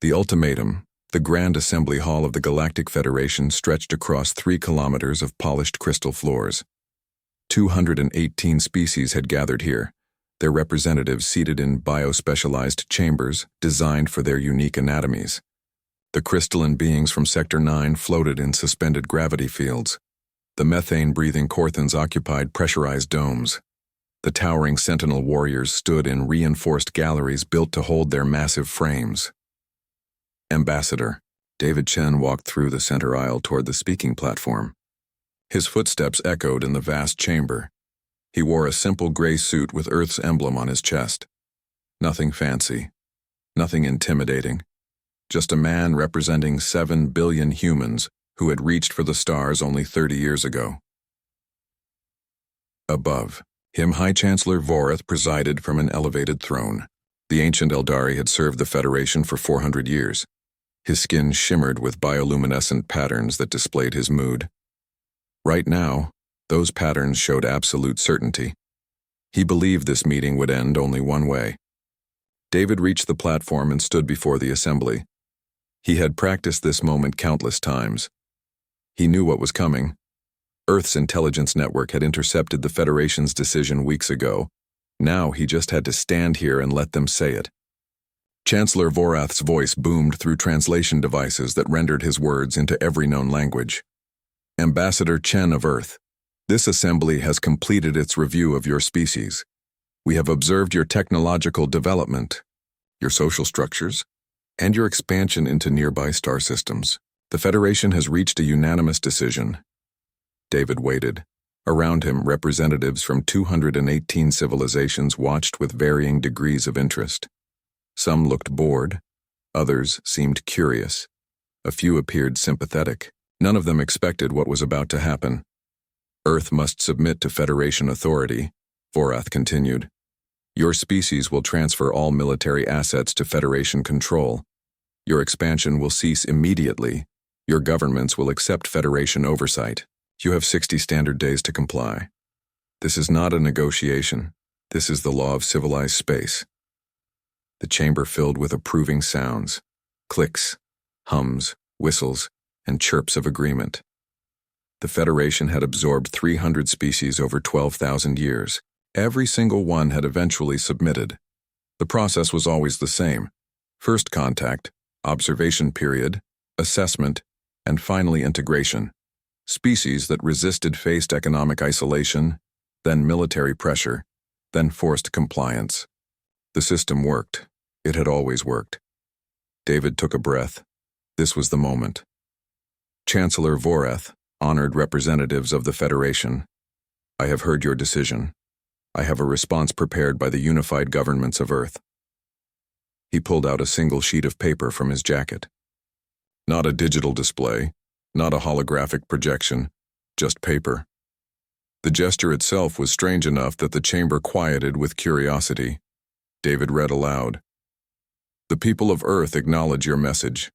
The ultimatum, the Grand Assembly Hall of the Galactic Federation, stretched across 3 kilometers of polished crystal floors. 218 species had gathered here, their representatives seated in biospecialized chambers designed for their unique anatomies. The crystalline beings from Sector 9 floated in suspended gravity fields. The methane-breathing Corthans occupied pressurized domes. The towering Sentinel warriors stood in reinforced galleries built to hold their massive frames. Ambassador, David Chen walked through the center aisle toward the speaking platform. His footsteps echoed in the vast chamber. He wore a simple gray suit with Earth's emblem on his chest. Nothing fancy, nothing intimidating. Just a man representing 7 billion humans who had reached for the stars only 30 years ago. Above him, High Chancellor Vorath presided from an elevated throne. The ancient Eldari had served the Federation for 400 years. His skin shimmered with bioluminescent patterns that displayed his mood. Right now, those patterns showed absolute certainty. He believed this meeting would end only one way. David reached the platform and stood before the assembly. He had practiced this moment countless times. He knew what was coming. Earth's intelligence network had intercepted the Federation's decision weeks ago. Now he just had to stand here and let them say it. Chancellor Vorath's voice boomed through translation devices that rendered his words into every known language. Ambassador Chen of Earth, this assembly has completed its review of your species. We have observed your technological development, your social structures, and your expansion into nearby star systems. The Federation has reached a unanimous decision. David waited. Around him, representatives from 218 civilizations watched with varying degrees of interest. Some looked bored, others seemed curious. A few appeared sympathetic. None of them expected what was about to happen. Earth must submit to Federation authority, Vorath continued. Your species will transfer all military assets to Federation control. Your expansion will cease immediately. Your governments will accept Federation oversight. You have 60 standard days to comply. This is not a negotiation. This is the law of civilized space. The chamber filled with approving sounds, clicks, hums, whistles, and chirps of agreement. The Federation had absorbed 300 species over 12,000 years. Every single one had eventually submitted. The process was always the same. First contact, observation period, assessment, and finally integration. Species that resisted faced economic isolation, then military pressure, then forced compliance. The system worked. It had always worked. David took a breath. This was the moment. Chancellor Vorath, honored representatives of the Federation, I have heard your decision. I have a response prepared by the unified governments of Earth. He pulled out a single sheet of paper from his jacket. Not a digital display, not a holographic projection, just paper. The gesture itself was strange enough that the chamber quieted with curiosity. David read aloud. The people of Earth acknowledge your message.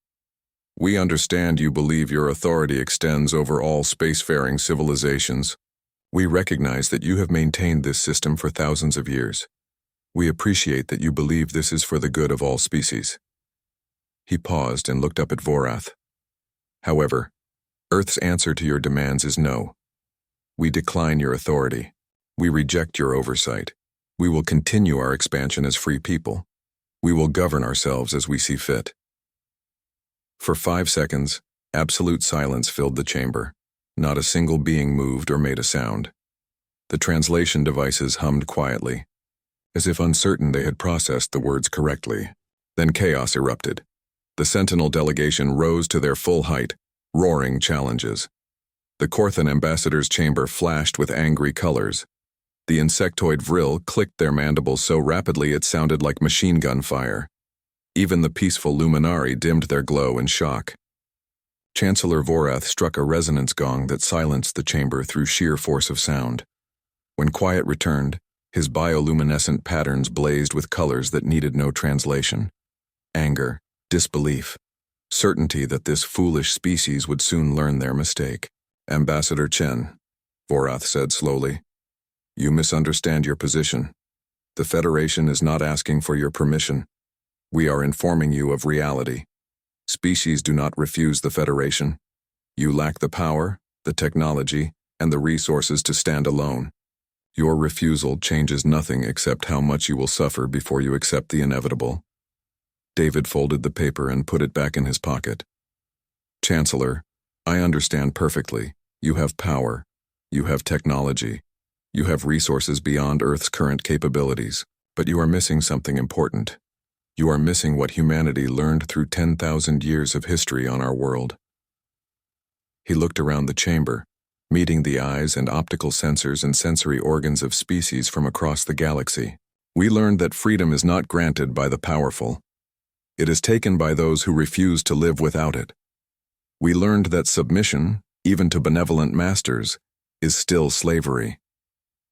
We understand you believe your authority extends over all spacefaring civilizations. We recognize that you have maintained this system for thousands of years. We appreciate that you believe this is for the good of all species. He paused and looked up at Vorath. However, Earth's answer to your demands is no. We decline your authority. We reject your oversight. We will continue our expansion as free people. We will govern ourselves as we see fit. For 5 seconds, absolute silence filled the chamber. Not a single being moved or made a sound. The translation devices hummed quietly, as if uncertain they had processed the words correctly. Then chaos erupted. The Sentinel delegation rose to their full height, roaring challenges. The Corthan ambassador's chamber flashed with angry colors. The insectoid vril clicked their mandibles so rapidly it sounded like machine gun fire. Even the peaceful Luminari dimmed their glow in shock. Chancellor Vorath struck a resonance gong that silenced the chamber through sheer force of sound. When quiet returned, his bioluminescent patterns blazed with colors that needed no translation. Anger, disbelief, certainty that this foolish species would soon learn their mistake. Ambassador Chen, Vorath said slowly, you misunderstand your position. The Federation is not asking for your permission. We are informing you of reality. Species do not refuse the Federation. You lack the power, the technology, and the resources to stand alone. Your refusal changes nothing except how much you will suffer before you accept the inevitable. David folded the paper and put it back in his pocket. Chancellor, I understand perfectly. You have power. You have technology. You have resources beyond Earth's current capabilities. But you are missing something important. You are missing what humanity learned through 10,000 years of history on our world. He looked around the chamber, meeting the eyes and optical sensors and sensory organs of species from across the galaxy. We learned that freedom is not granted by the powerful. It is taken by those who refuse to live without it. We learned that submission, even to benevolent masters, is still slavery.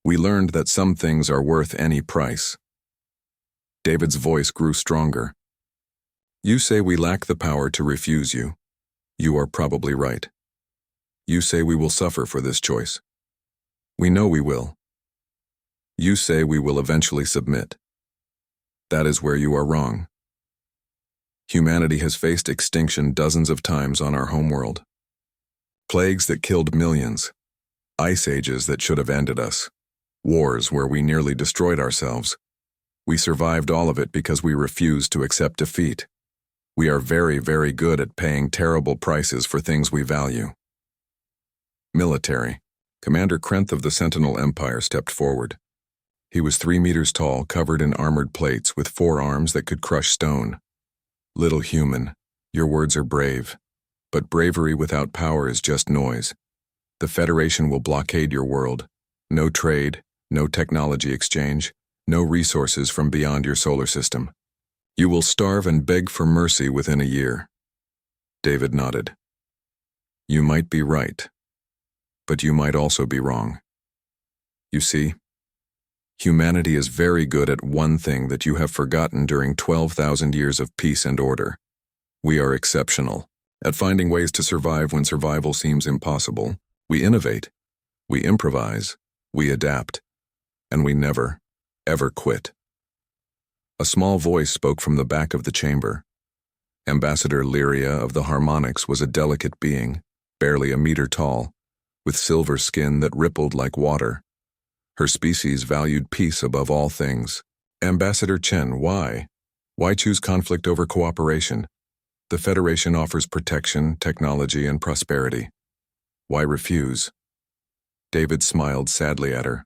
We learned that some things are worth any price. David's voice grew stronger. You say we lack the power to refuse you. You are probably right. You say we will suffer for this choice. We know we will. You say we will eventually submit. That is where you are wrong. Humanity has faced extinction dozens of times on our homeworld. Plagues that killed millions. Ice ages that should have ended us. Wars where we nearly destroyed ourselves. We survived all of it because we refused to accept defeat. We are very, very good at paying terrible prices for things we value. Military. Commander Krenth of the Sentinel Empire stepped forward. He was 3 meters tall, covered in armored plates, with 4 arms that could crush stone. Little human, your words are brave. But bravery without power is just noise. The Federation will blockade your world. No trade, no technology exchange, no resources from beyond your solar system. You will starve and beg for mercy within a year. David nodded. You might be right. But you might also be wrong. You see, humanity is very good at one thing that you have forgotten during 12,000 years of peace and order. We are exceptional at finding ways to survive when survival seems impossible. We innovate, we improvise, we adapt, and we never, ever quit. A small voice spoke from the back of the chamber. Ambassador Lyria of the Harmonics was a delicate being, barely a meter tall, with silver skin that rippled like water. Her species valued peace above all things. Ambassador Chen, why? Why choose conflict over cooperation? The Federation offers protection, technology, and prosperity. Why refuse? David smiled sadly at her.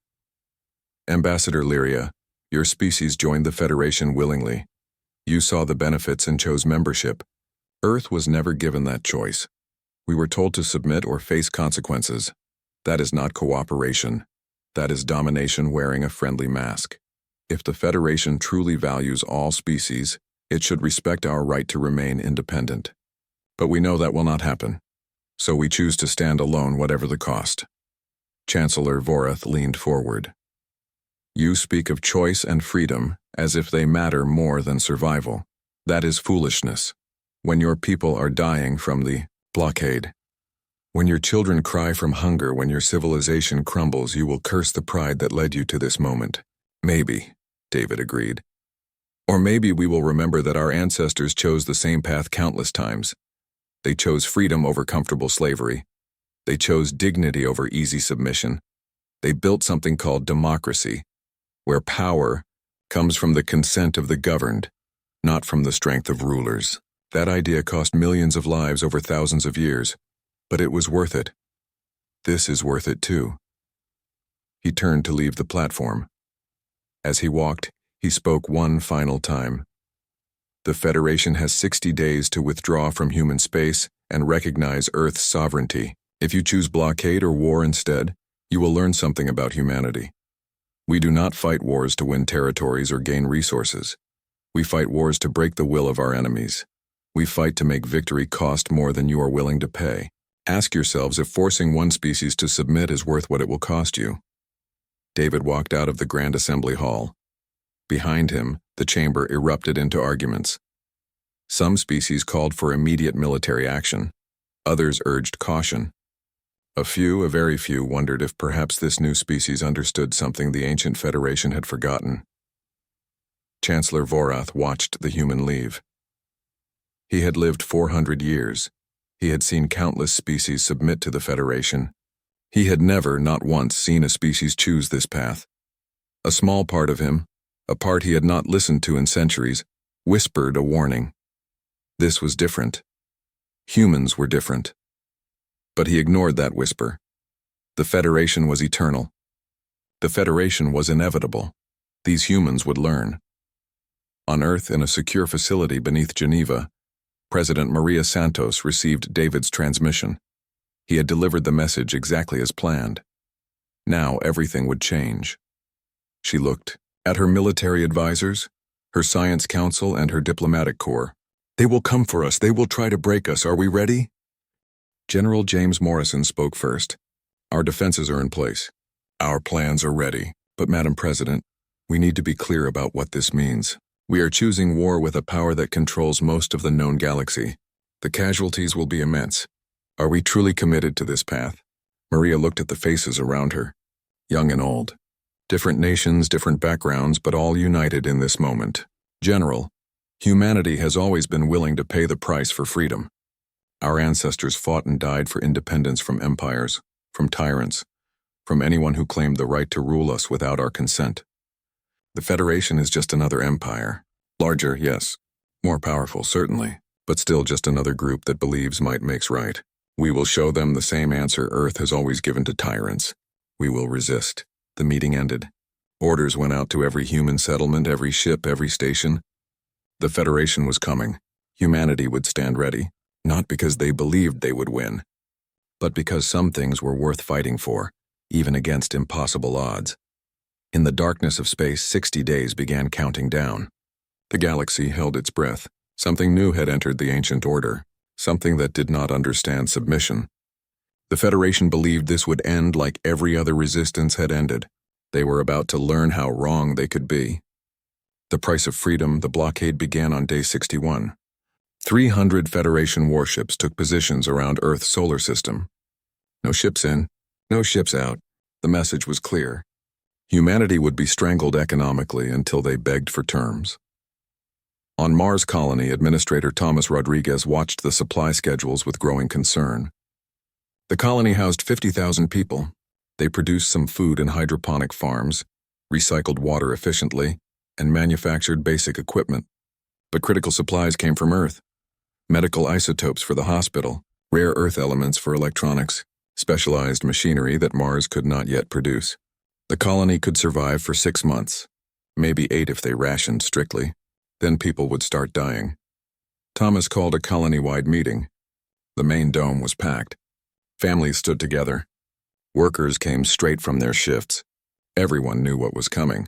Ambassador Lyria, your species joined the Federation willingly. You saw the benefits and chose membership. Earth was never given that choice. We were told to submit or face consequences. That is not cooperation. That is domination wearing a friendly mask. If the Federation truly values all species, it should respect our right to remain independent. But we know that will not happen. So we choose to stand alone whatever the cost. Chancellor Vorath leaned forward. You speak of choice and freedom as if they matter more than survival. That is foolishness. When your people are dying from the blockade. When your children cry from hunger, when your civilization crumbles, you will curse the pride that led you to this moment. Maybe, David agreed. Or maybe we will remember that our ancestors chose the same path countless times. They chose freedom over comfortable slavery. They chose dignity over easy submission. They built something called democracy, where power comes from the consent of the governed, not from the strength of rulers. That idea cost millions of lives over thousands of years, but it was worth it. This is worth it too. He turned to leave the platform. As he walked, he spoke one final time. The Federation has 60 days to withdraw from human space and recognize Earth's sovereignty. If you choose blockade or war instead, you will learn something about humanity. We do not fight wars to win territories or gain resources. We fight wars to break the will of our enemies. We fight to make victory cost more than you are willing to pay. Ask yourselves if forcing one species to submit is worth what it will cost you. David walked out of the Grand Assembly Hall. Behind him, the chamber erupted into arguments. Some species called for immediate military action. Others urged caution. A very few, wondered if perhaps this new species understood something the ancient Federation had forgotten. Chancellor Vorath watched the human leave. He had lived 400 years. He had seen countless species submit to the Federation. He had never, not once, seen a species choose this path. A small part of him, a part he had not listened to in centuries, whispered a warning. This was different. Humans were different. But he ignored that whisper. The Federation was eternal. The Federation was inevitable. These humans would learn. On Earth, in a secure facility beneath Geneva, President Maria Santos received David's transmission. He had delivered the message exactly as planned. Now everything would change. She looked at her military advisors, her science council, and her diplomatic corps. They will come for us. They will try to break us. Are we ready? General James Morrison spoke first. Our defenses are in place. Our plans are ready. But, Madam President, we need to be clear about what this means. We are choosing war with a power that controls most of the known galaxy. The casualties will be immense. Are we truly committed to this path? Maria looked at the faces around her, young and old. Different nations, different backgrounds, but all united in this moment. General, humanity has always been willing to pay the price for freedom. Our ancestors fought and died for independence from empires, from tyrants, from anyone who claimed the right to rule us without our consent. The Federation is just another empire. Larger, yes. More powerful, certainly, but still just another group that believes might makes right. We will show them the same answer Earth has always given to tyrants. We will resist. The meeting ended. Orders went out to every human settlement, every ship, every station. The Federation was coming. Humanity would stand ready, not because they believed they would win, but because some things were worth fighting for, even against impossible odds. In the darkness of space, 60 days began counting down. The galaxy held its breath. Something new had entered the ancient order, something that did not understand submission. The Federation believed this would end like every other resistance had ended. They were about to learn how wrong they could be. The price of freedom, the blockade began on day 61. 300 Federation warships took positions around Earth's solar system. No ships in, no ships out. The message was clear. Humanity would be strangled economically until they begged for terms. On Mars Colony, Administrator Thomas Rodriguez watched the supply schedules with growing concern. The colony housed 50,000 people. They produced some food in hydroponic farms, recycled water efficiently, and manufactured basic equipment. But critical supplies came from Earth. Medical isotopes for the hospital, rare earth elements for electronics, specialized machinery that Mars could not yet produce. The colony could survive for 6 months, maybe 8 if they rationed strictly. Then people would start dying. Thomas called a colony-wide meeting. The main dome was packed. Families stood together. Workers came straight from their shifts. Everyone knew what was coming.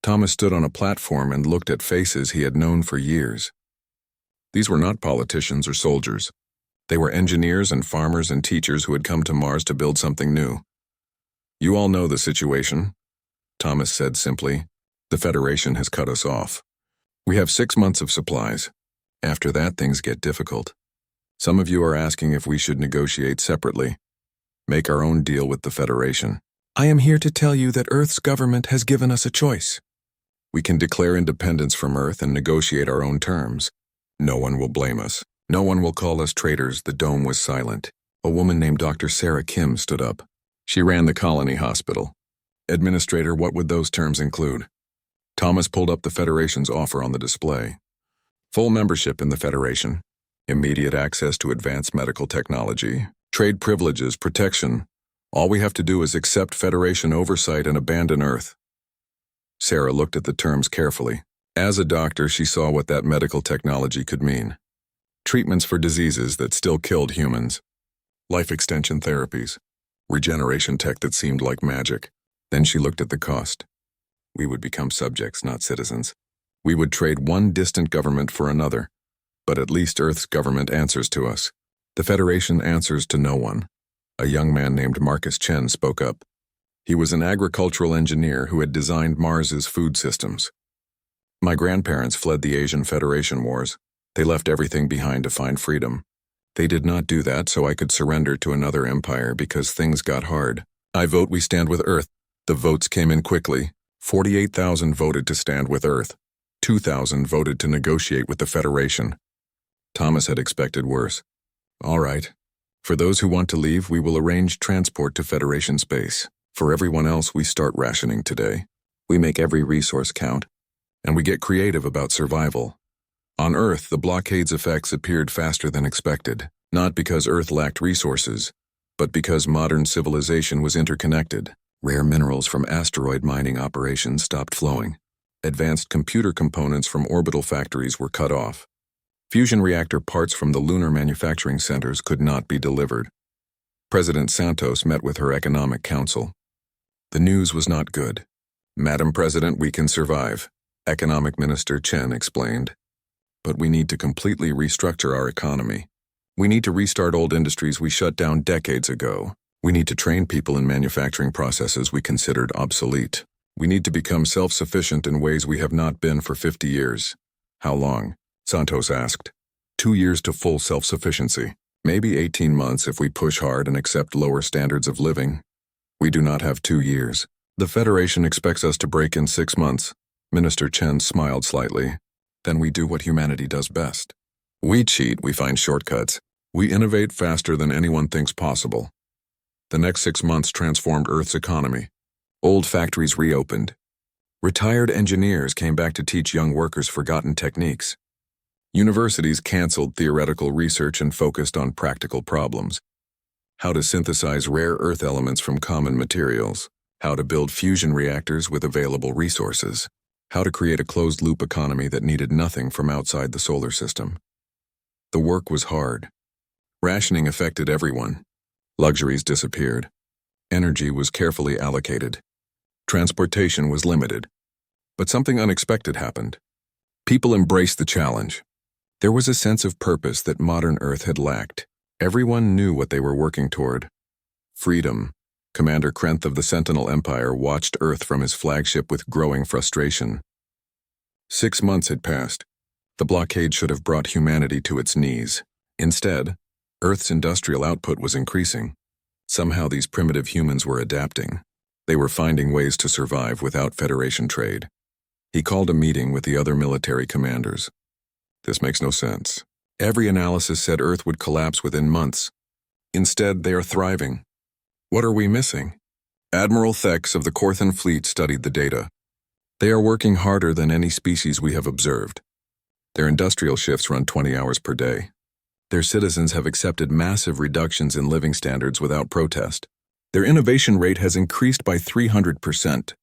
Thomas stood on a platform and looked at faces he had known for years. These were not politicians or soldiers. They were engineers and farmers and teachers who had come to Mars to build something new. You all know the situation, Thomas said simply. The Federation has cut us off. We have 6 months of supplies. After that, things get difficult. Some of you are asking if we should negotiate separately, make our own deal with the Federation. I am here to tell you that Earth's government has given us a choice. We can declare independence from Earth and negotiate our own terms. No one will blame us. No one will call us traitors. The dome was silent. A woman named Dr. Sarah Kim stood up. She ran the colony hospital. Administrator, what would those terms include? Thomas pulled up the Federation's offer on the display. Full membership in the Federation, immediate access to advanced medical technology, trade privileges, protection. All we have to do is accept Federation oversight and abandon Earth. Sarah looked at the terms carefully. As a doctor, she saw what that medical technology could mean. Treatments for diseases that still killed humans. Life extension therapies. Regeneration tech that seemed like magic. Then she looked at the cost. We would become subjects, not citizens. We would trade one distant government for another. But at least Earth's government answers to us. The Federation answers to no one. A young man named Marcus Chen spoke up. He was an agricultural engineer who had designed Mars's food systems. My grandparents fled the Asian Federation Wars. They left everything behind to find freedom. They did not do that so I could surrender to another empire because things got hard. I vote we stand with Earth. The votes came in quickly. 48,000 voted to stand with Earth. 2,000 voted to negotiate with the Federation. Thomas had expected worse. All right. For those who want to leave, we will arrange transport to Federation space. For everyone else, we start rationing today. We make every resource count, and we get creative about survival. On Earth, the blockade's effects appeared faster than expected, not because Earth lacked resources, but because modern civilization was interconnected. Rare minerals from asteroid mining operations stopped flowing. Advanced computer components from orbital factories were cut off. Fusion reactor parts from the lunar manufacturing centers could not be delivered. President Santos met with her Economic Council. The news was not good. Madam President, we can survive, Economic Minister Chen explained. But we need to completely restructure our economy. We need to restart old industries we shut down decades ago. We need to train people in manufacturing processes we considered obsolete. We need to become self-sufficient in ways we have not been for 50 years. How long? Santos asked. 2 years to full self-sufficiency. Maybe 18 months if we push hard and accept lower standards of living. We do not have 2 years. The Federation expects us to break in 6 months. Minister Chen smiled slightly. Then we do what humanity does best. We cheat, we find shortcuts. We innovate faster than anyone thinks possible. The next 6 months transformed Earth's economy. Old factories reopened. Retired engineers came back to teach young workers forgotten techniques. Universities canceled theoretical research and focused on practical problems. How to synthesize rare earth elements from common materials. How to build fusion reactors with available resources. How to create a closed-loop economy that needed nothing from outside the solar system. The work was hard. Rationing affected everyone. Luxuries disappeared. Energy was carefully allocated. Transportation was limited. But something unexpected happened. People embraced the challenge. There was a sense of purpose that modern Earth had lacked. Everyone knew what they were working toward. Freedom. Commander Krenth of the Sentinel Empire watched Earth from his flagship with growing frustration. 6 months had passed. The blockade should have brought humanity to its knees. Instead, Earth's industrial output was increasing. Somehow these primitive humans were adapting. They were finding ways to survive without Federation trade. He called a meeting with the other military commanders. This makes no sense. Every analysis said Earth would collapse within months. Instead, they are thriving. What are we missing? Admiral Thex of the Corthan Fleet studied the data. They are working harder than any species we have observed. Their industrial shifts run 20 hours per day. Their citizens have accepted massive reductions in living standards without protest. Their innovation rate has increased by 300%.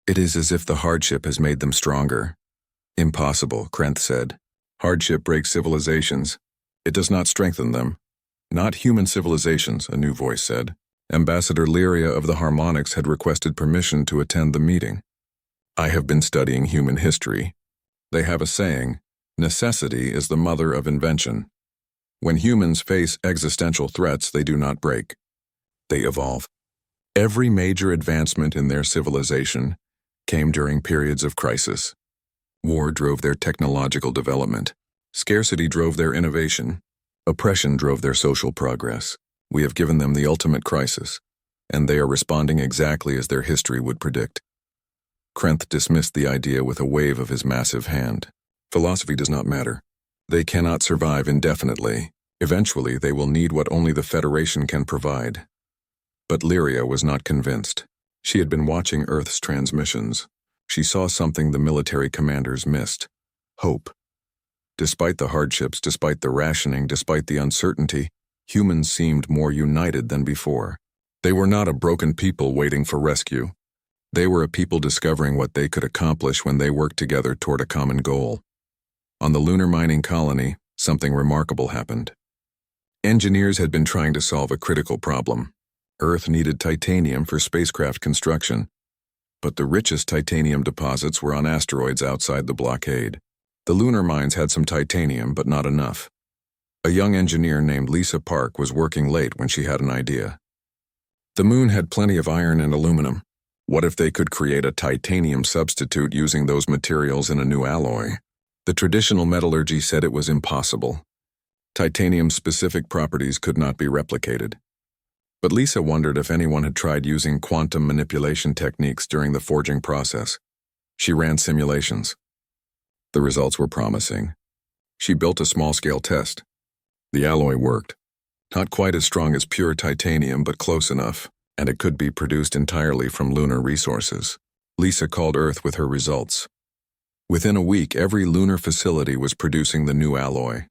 It is as if the hardship has made them stronger. Impossible, Krenth said. Hardship breaks civilizations. It does not strengthen them. Not human civilizations, a new voice said. Ambassador Lyria of the Harmonics had requested permission to attend the meeting. I have been studying human history. They have a saying, necessity is the mother of invention. When humans face existential threats, they do not break. They evolve. Every major advancement in their civilization came during periods of crisis. War drove their technological development. Scarcity drove their innovation. Oppression drove their social progress. We have given them the ultimate crisis, and they are responding exactly as their history would predict. Krenth dismissed the idea with a wave of his massive hand. Philosophy does not matter. They cannot survive indefinitely. Eventually, they will need what only the Federation can provide. But Lyria was not convinced. She had been watching Earth's transmissions. She saw something the military commanders missed. Hope. Despite the hardships, despite the rationing, despite the uncertainty, humans seemed more united than before. They were not a broken people waiting for rescue. They were a people discovering what they could accomplish when they worked together toward a common goal. On the lunar mining colony, something remarkable happened. Engineers had been trying to solve a critical problem. Earth needed titanium for spacecraft construction, but the richest titanium deposits were on asteroids outside the blockade. The lunar mines had some titanium, but not enough. A young engineer named Lisa Park was working late when she had an idea. The moon had plenty of iron and aluminum. What if they could create a titanium substitute using those materials in a new alloy? The traditional metallurgy said it was impossible. Titanium's specific properties could not be replicated. But Lisa wondered if anyone had tried using quantum manipulation techniques during the forging process. She ran simulations. The results were promising. She built a small-scale test. The alloy worked. Not quite as strong as pure titanium, but close enough, and it could be produced entirely from lunar resources. Lisa called Earth with her results. Within a week, every lunar facility was producing the new alloy.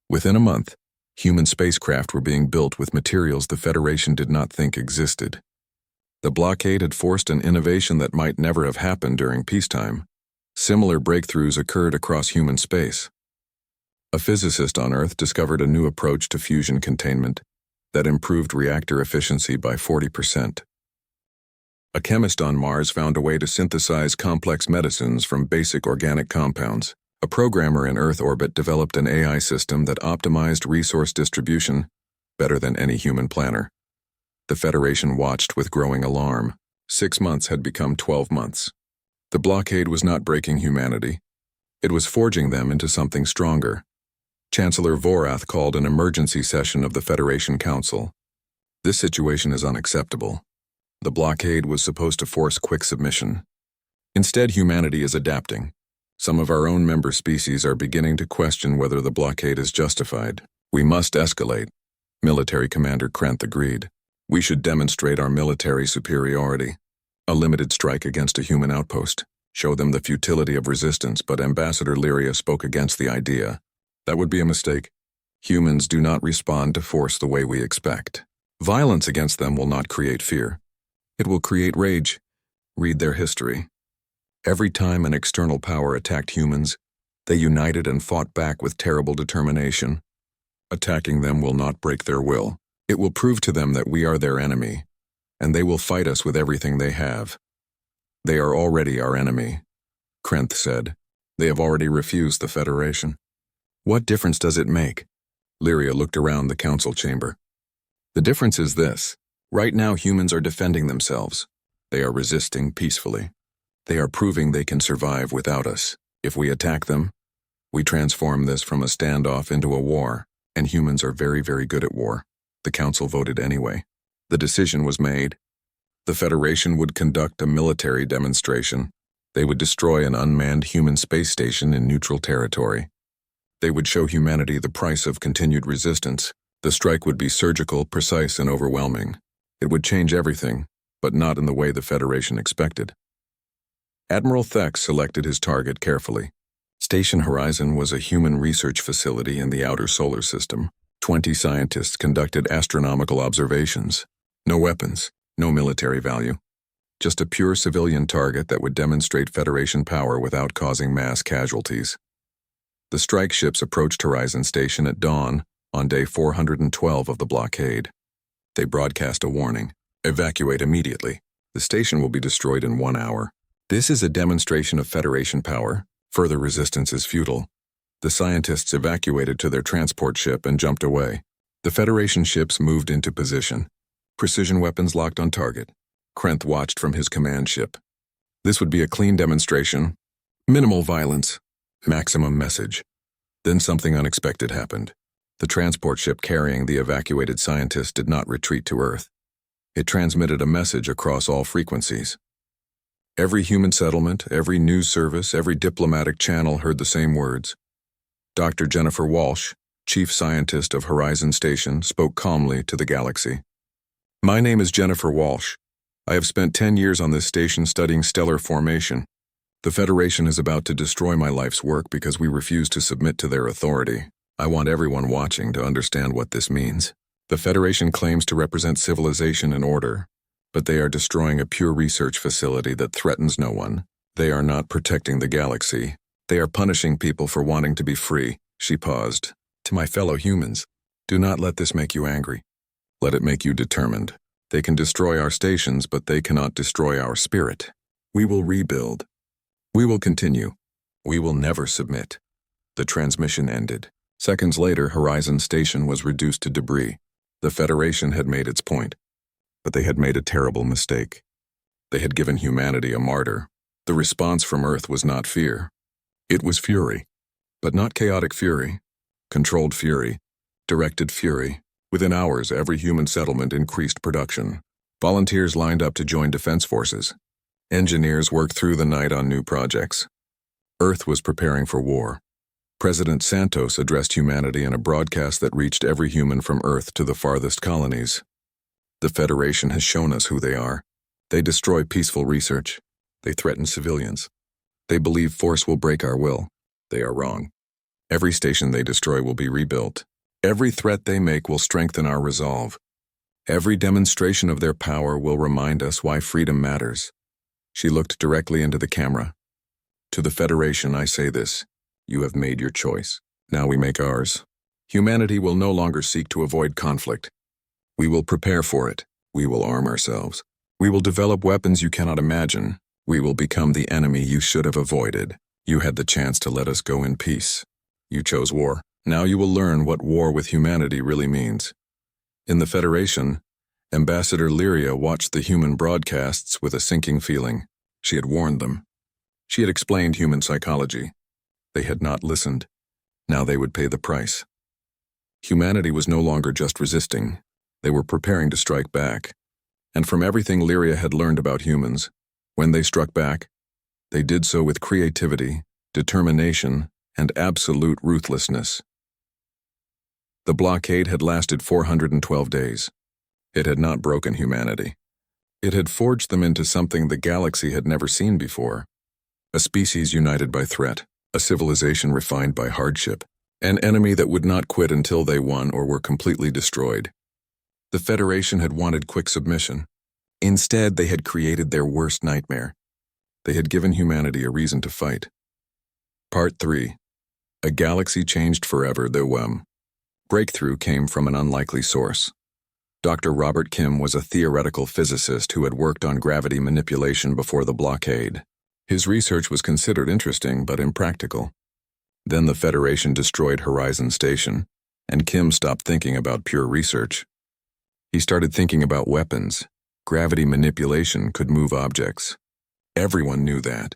Within a month, human spacecraft were being built with materials the Federation did not think existed. The blockade had forced an innovation that might never have happened during peacetime. Similar breakthroughs occurred across human space. A physicist on Earth discovered a new approach to fusion containment that improved reactor efficiency by 40%. A chemist on Mars found a way to synthesize complex medicines from basic organic compounds. A programmer in Earth orbit developed an AI system that optimized resource distribution better than any human planner. The Federation watched with growing alarm. 6 months had become 12 months. The blockade was not breaking humanity. It was forging them into something stronger. Chancellor Vorath called an emergency session of the Federation Council. This situation is unacceptable. The blockade was supposed to force quick submission. Instead, humanity is adapting. Some of our own member species are beginning to question whether the blockade is justified. We must escalate. Military Commander Krenth agreed. We should demonstrate our military superiority. A limited strike against a human outpost. Show them the futility of resistance, but Ambassador Lyria spoke against the idea. That would be a mistake. Humans do not respond to force the way we expect. Violence against them will not create fear. It will create rage. Read their history. Every time an external power attacked humans, they united and fought back with terrible determination. Attacking them will not break their will. It will prove to them that we are their enemy, and they will fight us with everything they have. They are already our enemy, Krenth said. They have already refused the Federation. What difference does it make? Lyria looked around the council chamber. The difference is this. Right now, humans are defending themselves. They are resisting peacefully. They are proving they can survive without us. If we attack them, we transform this from a standoff into a war, and humans are very, very good at war. The council voted anyway. The decision was made. The Federation would conduct a military demonstration. They would destroy an unmanned human space station in neutral territory. They would show humanity the price of continued resistance. The strike would be surgical, precise, and overwhelming. It would change everything, but not in the way the Federation expected. Admiral Thex selected his target carefully. Station Horizon was a human research facility in the outer solar system. 20 scientists conducted astronomical observations. No weapons, no military value. Just a pure civilian target that would demonstrate Federation power without causing mass casualties. The strike ships approached Horizon Station at dawn on day 412 of the blockade. They broadcast a warning. Evacuate immediately. The station will be destroyed in 1 hour. This is a demonstration of Federation power. Further resistance is futile. The scientists evacuated to their transport ship and jumped away. The Federation ships moved into position. Precision weapons locked on target. Krenth watched from his command ship. This would be a clean demonstration. Minimal violence. Maximum message. Then something unexpected happened. The transport ship carrying the evacuated scientists did not retreat to Earth. It transmitted a message across all frequencies. Every human settlement, every news service, every diplomatic channel heard the same words. Dr. Jennifer Walsh, chief scientist of Horizon Station, spoke calmly to the galaxy. My name is Jennifer Walsh. I have spent 10 years on this station studying stellar formation. The Federation is about to destroy my life's work because we refuse to submit to their authority. I want everyone watching to understand what this means. The Federation claims to represent civilization and order, but they are destroying a pure research facility that threatens no one. They are not protecting the galaxy. They are punishing people for wanting to be free. She paused. To my fellow humans, do not let this make you angry. Let it make you determined. They can destroy our stations, but they cannot destroy our spirit. We will rebuild. We will continue. We will never submit. The transmission ended. Seconds later, Horizon Station was reduced to debris. The Federation had made its point, but they had made a terrible mistake. They had given humanity a martyr. The response from Earth was not fear. It was fury, but not chaotic fury. Controlled fury, directed fury. Within hours, every human settlement increased production. Volunteers lined up to join defense forces. Engineers worked through the night on new projects. Earth was preparing for war. President Santos addressed humanity in a broadcast that reached every human from Earth to the farthest colonies. The Federation has shown us who they are. They destroy peaceful research. They threaten civilians. They believe force will break our will. They are wrong. Every station they destroy will be rebuilt. Every threat they make will strengthen our resolve. Every demonstration of their power will remind us why freedom matters. She looked directly into the camera. To the Federation, I say this. You have made your choice. Now we make ours. Humanity will no longer seek to avoid conflict. We will prepare for it. We will arm ourselves. We will develop weapons you cannot imagine. We will become the enemy you should have avoided. You had the chance to let us go in peace. You chose war. Now you will learn what war with humanity really means. In the Federation, Ambassador Lyria watched the human broadcasts with a sinking feeling. She had warned them. She had explained human psychology. They had not listened. Now they would pay the price. Humanity was no longer just resisting. They were preparing to strike back. And from everything Lyria had learned about humans, when they struck back, they did so with creativity, determination, and absolute ruthlessness. The blockade had lasted 412 days. It had not broken humanity. It had forged them into something the galaxy had never seen before. A species united by threat, a civilization refined by hardship, an enemy that would not quit until they won or were completely destroyed. The Federation had wanted quick submission. Instead, they had created their worst nightmare. They had given humanity a reason to fight. Part 3. A galaxy changed forever, the breakthrough came from an unlikely source. Dr. Robert Kim was a theoretical physicist who had worked on gravity manipulation before the blockade. His research was considered interesting but impractical. Then the Federation destroyed Horizon Station, and Kim stopped thinking about pure research. He started thinking about weapons. Gravity manipulation could move objects. Everyone knew that.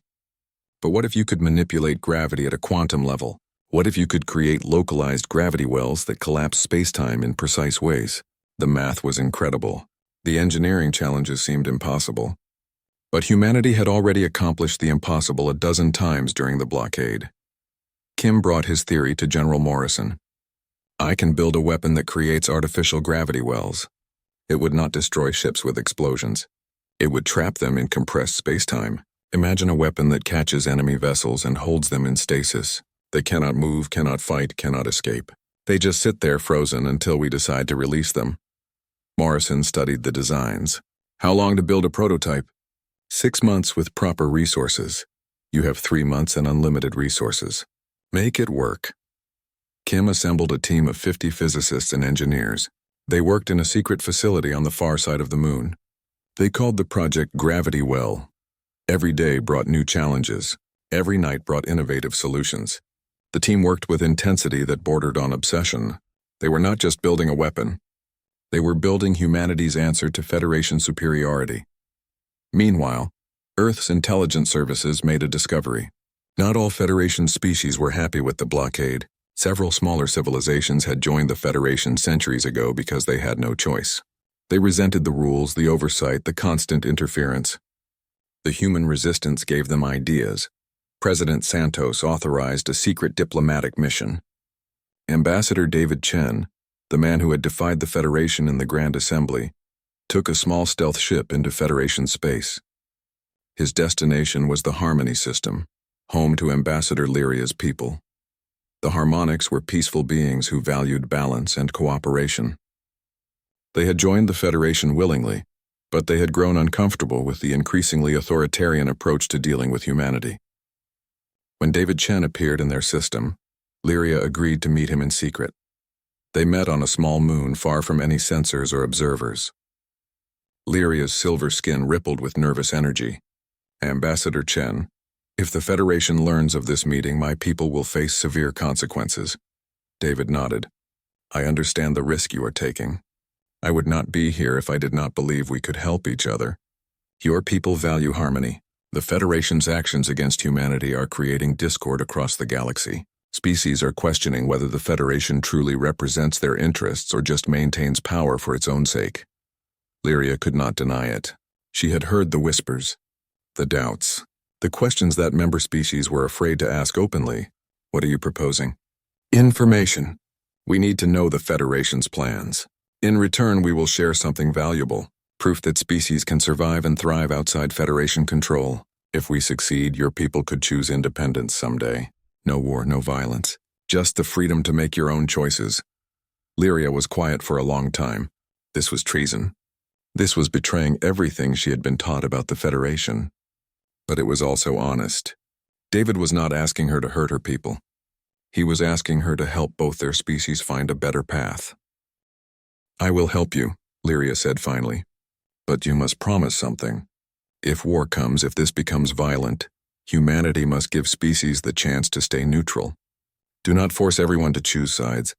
But what if you could manipulate gravity at a quantum level? What if you could create localized gravity wells that collapse spacetime in precise ways? The math was incredible. The engineering challenges seemed impossible. But humanity had already accomplished the impossible a dozen times during the blockade. Kim brought his theory to General Morrison. I can build a weapon that creates artificial gravity wells. It would not destroy ships with explosions. It would trap them in compressed spacetime. Imagine a weapon that catches enemy vessels and holds them in stasis. They cannot move, cannot fight, cannot escape. They just sit there frozen until we decide to release them. Morrison studied the designs. How long to build a prototype? 6 months with proper resources. You have 3 months and unlimited resources. Make it work. Kim assembled a team of 50 physicists and engineers. They worked in a secret facility on the far side of the moon. They called the project Gravity Well. Every day brought new challenges. Every night brought innovative solutions. The team worked with intensity that bordered on obsession. They were not just building a weapon. They were building humanity's answer to Federation superiority. Meanwhile, Earth's intelligence services made a discovery. Not all Federation species were happy with the blockade. Several smaller civilizations had joined the Federation centuries ago because they had no choice. They resented the rules, the oversight, the constant interference. The human resistance gave them ideas. President Santos authorized a secret diplomatic mission. Ambassador David Chen, the man who had defied the Federation in the Grand Assembly, took a small stealth ship into Federation space. His destination was the Harmony System, home to Ambassador Lyria's people. The Harmonics were peaceful beings who valued balance and cooperation. They had joined the Federation willingly, but they had grown uncomfortable with the increasingly authoritarian approach to dealing with humanity. When David Chen appeared in their system, Lyria agreed to meet him in secret. They met on a small moon far from any sensors or observers. Lyria's silver skin rippled with nervous energy. Ambassador Chen, if the Federation learns of this meeting, my people will face severe consequences. David nodded. I understand the risk you are taking. I would not be here if I did not believe we could help each other. Your people value harmony. The Federation's actions against humanity are creating discord across the galaxy. Species are questioning whether the Federation truly represents their interests or just maintains power for its own sake. Lyria could not deny it. She had heard the whispers, the doubts, the questions that member species were afraid to ask openly. What are you proposing? Information. We need to know the Federation's plans. In return, we will share something valuable, proof that species can survive and thrive outside Federation control. If we succeed, your people could choose independence someday. No war, no violence. Just the freedom to make your own choices. Lyria was quiet for a long time. This was treason. This was betraying everything she had been taught about the Federation. But it was also honest. David was not asking her to hurt her people. He was asking her to help both their species find a better path. I will help you, Lyria said finally. But you must promise something. If war comes, if this becomes violent, humanity must give species the chance to stay neutral. Do not force everyone to choose sides.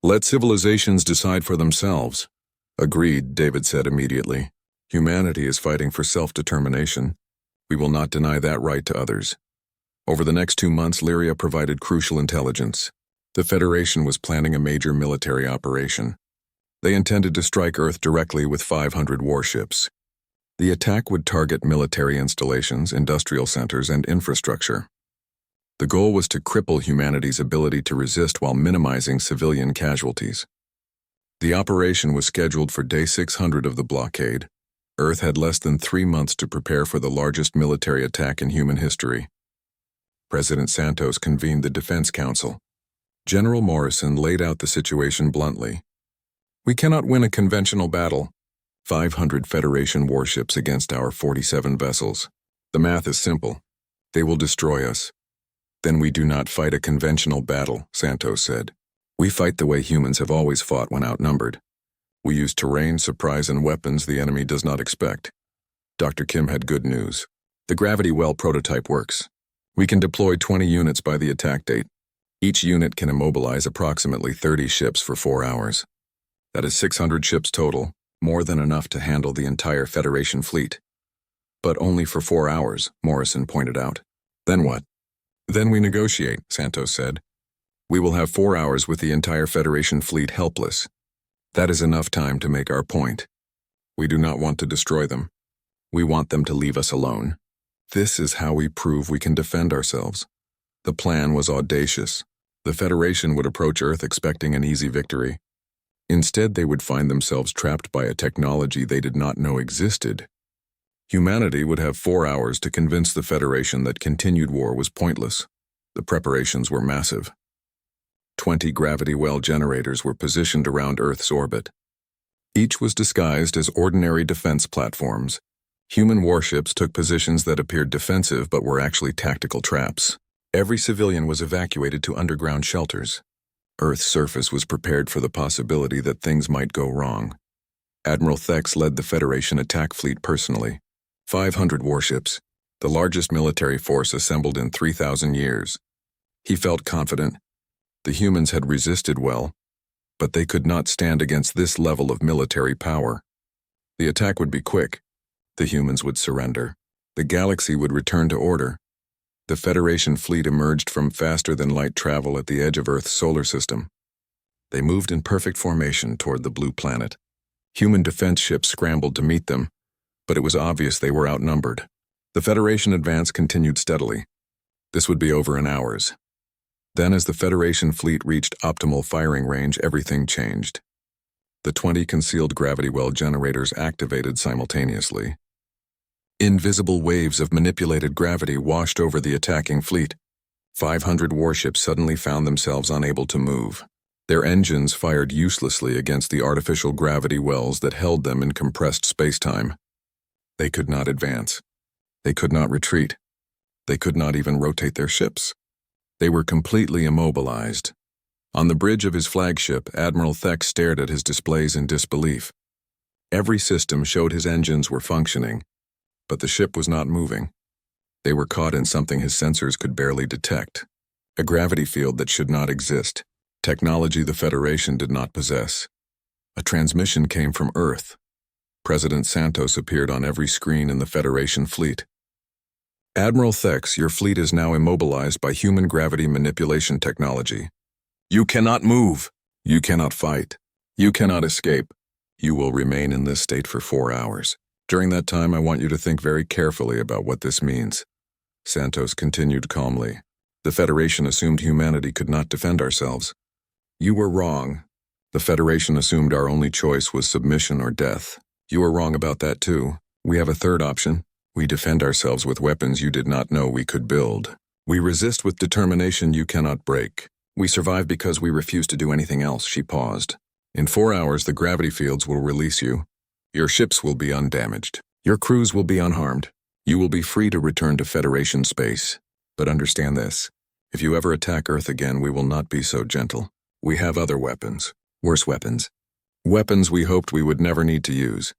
Let civilizations decide for themselves. Agreed, David said immediately. Humanity is fighting for self-determination. We will not deny that right to others. Over the next 2 months, Lyria provided crucial intelligence. The Federation was planning a major military operation. They intended to strike Earth directly with 500 warships. The attack would target military installations, industrial centers, and infrastructure. The goal was to cripple humanity's ability to resist while minimizing civilian casualties. The operation was scheduled for day 600 of the blockade. Earth had less than 3 months to prepare for the largest military attack in human history. President Santos convened the Defense Council. General Morrison laid out the situation bluntly. We cannot win a conventional battle. 500 Federation warships against our 47 vessels. The math is simple. They will destroy us. Then we do not fight a conventional battle, Santos said. We fight the way humans have always fought when outnumbered. We use terrain, surprise, and weapons the enemy does not expect. Dr. Kim had good news. The gravity well prototype works. We can deploy 20 units by the attack date. Each unit can immobilize approximately 30 ships for 4 hours. That is 600 ships total, more than enough to handle the entire Federation fleet. But only for 4 hours, Morrison pointed out. Then what? Then we negotiate, Santos said. We will have 4 hours with the entire Federation fleet helpless. That is enough time to make our point. We do not want to destroy them. We want them to leave us alone. This is how we prove we can defend ourselves. The plan was audacious. The Federation would approach Earth expecting an easy victory. Instead, they would find themselves trapped by a technology they did not know existed. Humanity would have 4 hours to convince the Federation that continued war was pointless. The preparations were massive. 20 gravity well generators were positioned around Earth's orbit. Each was disguised as ordinary defense platforms. Human warships took positions that appeared defensive but were actually tactical traps. Every civilian was evacuated to underground shelters. Earth's surface was prepared for the possibility that things might go wrong. Admiral Thex led the Federation attack fleet personally. 500 warships, the largest military force assembled in 3,000 years. He felt confident. The humans had resisted well, but they could not stand against this level of military power. The attack would be quick. The humans would surrender. The galaxy would return to order. The Federation fleet emerged from faster-than-light travel at the edge of Earth's solar system. They moved in perfect formation toward the blue planet. Human defense ships scrambled to meet them, but it was obvious they were outnumbered. The Federation advance continued steadily. This would be over in hours. Then, as the Federation fleet reached optimal firing range, everything changed. The 20 concealed gravity well generators activated simultaneously. Invisible waves of manipulated gravity washed over the attacking fleet. 500 warships suddenly found themselves unable to move. Their engines fired uselessly against the artificial gravity wells that held them in compressed space-time. They could not advance. They could not retreat. They could not even rotate their ships. They were completely immobilized. On the bridge of his flagship, Admiral Thex stared at his displays in disbelief. Every system showed his engines were functioning, but the ship was not moving. They were caught in something his sensors could barely detect. A gravity field that should not exist. Technology the Federation did not possess. A transmission came from Earth. President Santos appeared on every screen in the Federation fleet. Admiral Thex, your fleet is now immobilized by human gravity manipulation technology. You cannot move. You cannot fight. You cannot escape. You will remain in this state for 4 hours. During that time, I want you to think very carefully about what this means. Santos continued calmly. The Federation assumed humanity could not defend ourselves. You were wrong. The Federation assumed our only choice was submission or death. You were wrong about that too. We have a third option. We defend ourselves with weapons you did not know we could build. We resist with determination you cannot break. We survive because we refuse to do anything else." She paused. "In 4 hours, the gravity fields will release you. Your ships will be undamaged. Your crews will be unharmed. You will be free to return to Federation space. But understand this. If you ever attack Earth again, we will not be so gentle. We have other weapons. Worse weapons. Weapons we hoped we would never need to use.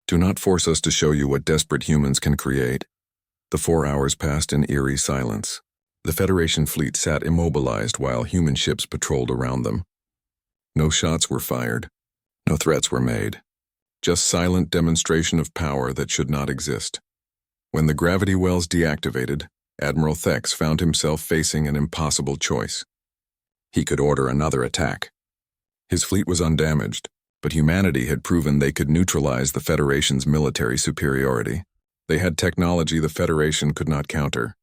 Do not force us to show you what desperate humans can create." The 4 hours passed in eerie silence. The Federation fleet sat immobilized while human ships patrolled around them. No shots were fired. No threats were made. Just silent demonstration of power that should not exist. When the gravity wells deactivated, Admiral Thex found himself facing an impossible choice. He could order another attack. His fleet was undamaged, but humanity had proven they could neutralize the Federation's military superiority. They had technology the Federation could not counter.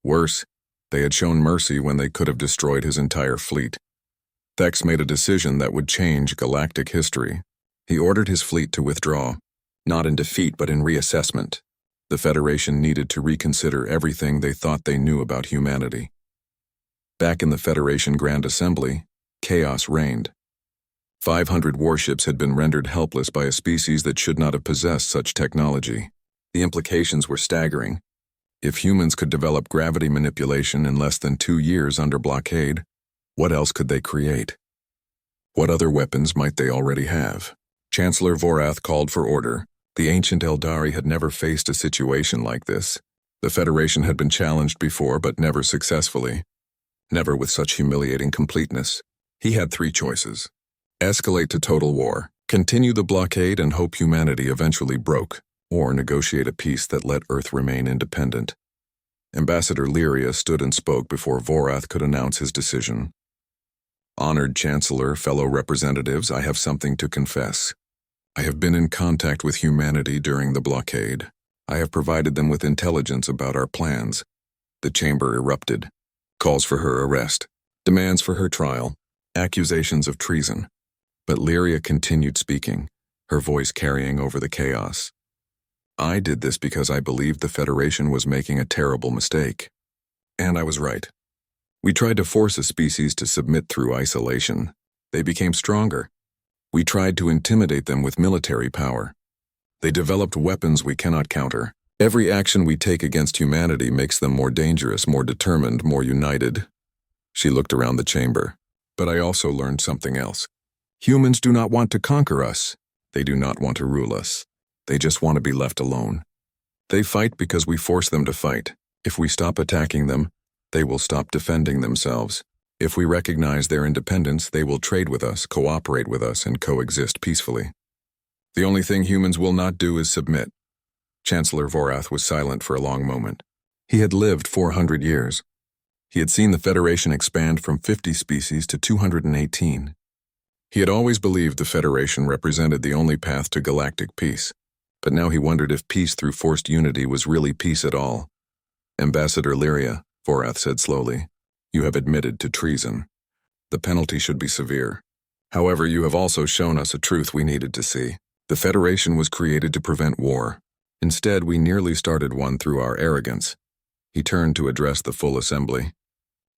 Worse, they had shown mercy when they could have destroyed his entire fleet. Thex made a decision that would change galactic history. He ordered his fleet to withdraw, not in defeat but in reassessment. The Federation needed to reconsider everything they thought they knew about humanity. Back in the Federation Grand Assembly, chaos reigned. 500 warships had been rendered helpless by a species that should not have possessed such technology. The implications were staggering. If humans could develop gravity manipulation in less than 2 years under blockade, what else could they create? What other weapons might they already have? Chancellor Vorath called for order. The ancient Eldari had never faced a situation like this. The Federation had been challenged before, but never successfully. Never with such humiliating completeness. He had 3 choices. Escalate to total war, continue the blockade and hope humanity eventually broke, or negotiate a peace that let Earth remain independent. Ambassador Lyria stood and spoke before Vorath could announce his decision. "Honored Chancellor, fellow representatives, I have something to confess. I have been in contact with humanity during the blockade. I have provided them with intelligence about our plans." The chamber erupted. Calls for her arrest, demands for her trial, accusations of treason. But Lyria continued speaking, her voice carrying over the chaos. "I did this because I believed the Federation was making a terrible mistake. And I was right. We tried to force a species to submit through isolation. They became stronger. We tried to intimidate them with military power. They developed weapons we cannot counter. Every action we take against humanity makes them more dangerous, more determined, more united." She looked around the chamber. "But I also learned something else. Humans do not want to conquer us. They do not want to rule us. They just want to be left alone. They fight because we force them to fight. If we stop attacking them, they will stop defending themselves. If we recognize their independence, they will trade with us, cooperate with us, and coexist peacefully. The only thing humans will not do is submit." Chancellor Vorath was silent for a long moment. He had lived 400 years. He had seen the Federation expand from 50 species to 218. He had always believed the Federation represented the only path to galactic peace, but now he wondered if peace through forced unity was really peace at all. "Ambassador Lyria," Vorath said slowly, "you have admitted to treason. The penalty should be severe. However, you have also shown us a truth we needed to see. The Federation was created to prevent war. Instead, we nearly started one through our arrogance." He turned to address the full assembly.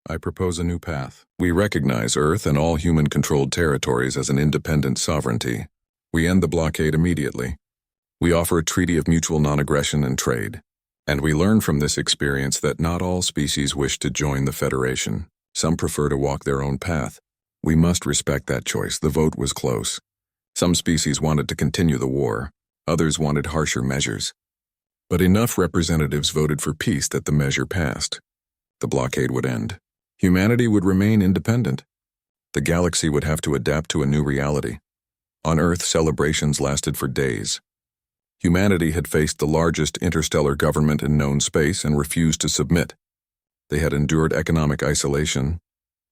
"I propose a new path. We recognize Earth and all human-controlled territories as an independent sovereignty. We end the blockade immediately. We offer a treaty of mutual non-aggression and trade. And we learn from this experience that not all species wish to join the Federation. Some prefer to walk their own path. We must respect that choice. The vote was close. Some species wanted to continue the war. Others wanted harsher measures. But enough representatives voted for peace that the measure passed. The blockade would end. Humanity would remain independent. The galaxy would have to adapt to a new reality. On Earth, celebrations lasted for days. Humanity had faced the largest interstellar government in known space and refused to submit. They had endured economic isolation,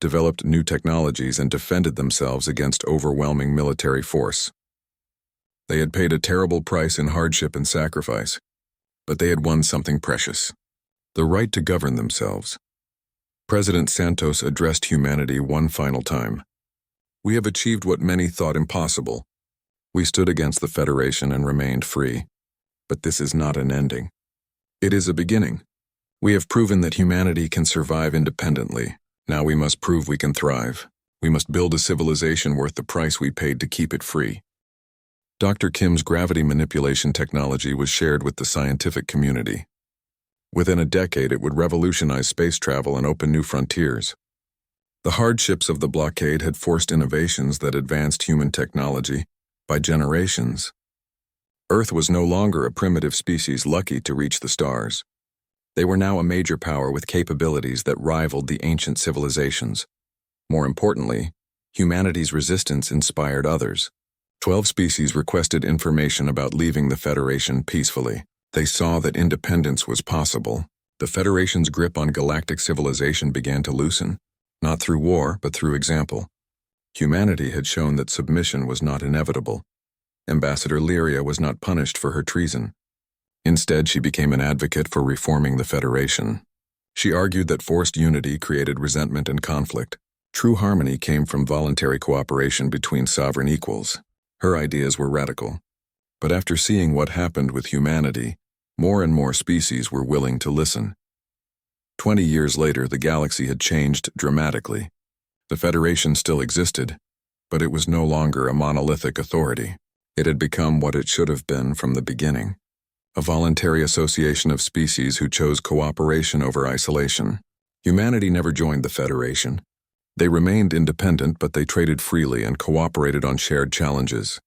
developed new technologies, and defended themselves against overwhelming military force. They had paid a terrible price in hardship and sacrifice, but they had won something precious: the right to govern themselves. President Santos addressed humanity one final time. "We have achieved what many thought impossible. We stood against the Federation and remained free. But this is not an ending. It is a beginning. We have proven that humanity can survive independently. Now we must prove we can thrive. We must build a civilization worth the price we paid to keep it free." Dr. Kim's gravity manipulation technology was shared with the scientific community. Within a decade, it would revolutionize space travel and open new frontiers. The hardships of the blockade had forced innovations that advanced human technology by generations. Earth was no longer a primitive species lucky to reach the stars. They were now a major power with capabilities that rivaled the ancient civilizations. More importantly, humanity's resistance inspired others. 12 species requested information about leaving the Federation peacefully. They saw that independence was possible. The Federation's grip on galactic civilization began to loosen, not through war, but through example. Humanity had shown that submission was not inevitable. Ambassador Lyria was not punished for her treason. Instead, she became an advocate for reforming the Federation. She argued that forced unity created resentment and conflict. True harmony came from voluntary cooperation between sovereign equals. Her ideas were radical. But after seeing what happened with humanity, more and more species were willing to listen. 20 years later, the galaxy had changed dramatically. The Federation still existed, but it was no longer a monolithic authority. It had become what it should have been from the beginning: a voluntary association of species who chose cooperation over isolation. Humanity never joined the Federation. They remained independent, but they traded freely and cooperated on shared challenges.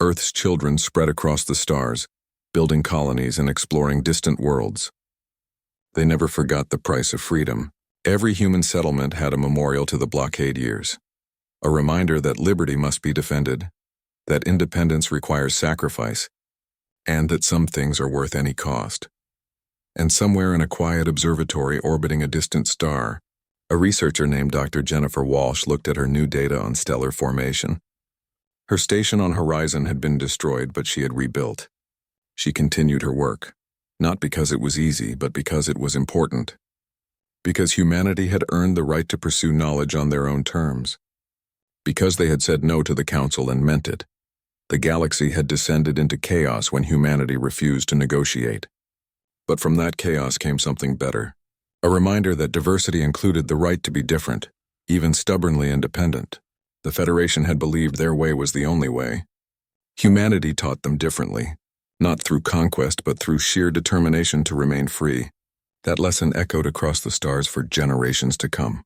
Earth's children spread across the stars, building colonies and exploring distant worlds. They never forgot the price of freedom. Every human settlement had a memorial to the blockade years, a reminder that liberty must be defended, that independence requires sacrifice, and that some things are worth any cost. And somewhere in a quiet observatory orbiting a distant star, a researcher named Dr. Jennifer Walsh looked at her new data on stellar formation. Her station on Horizon had been destroyed, but she had rebuilt. She continued her work, not because it was easy, but because it was important. Because humanity had earned the right to pursue knowledge on their own terms. Because they had said no to the Council and meant it. The galaxy had descended into chaos when humanity refused to negotiate. But from that chaos came something better. A reminder that diversity included the right to be different, even stubbornly independent. The Federation had believed their way was the only way. Humanity taught them differently. Not through conquest, but through sheer determination to remain free. That lesson echoed across the stars for generations to come.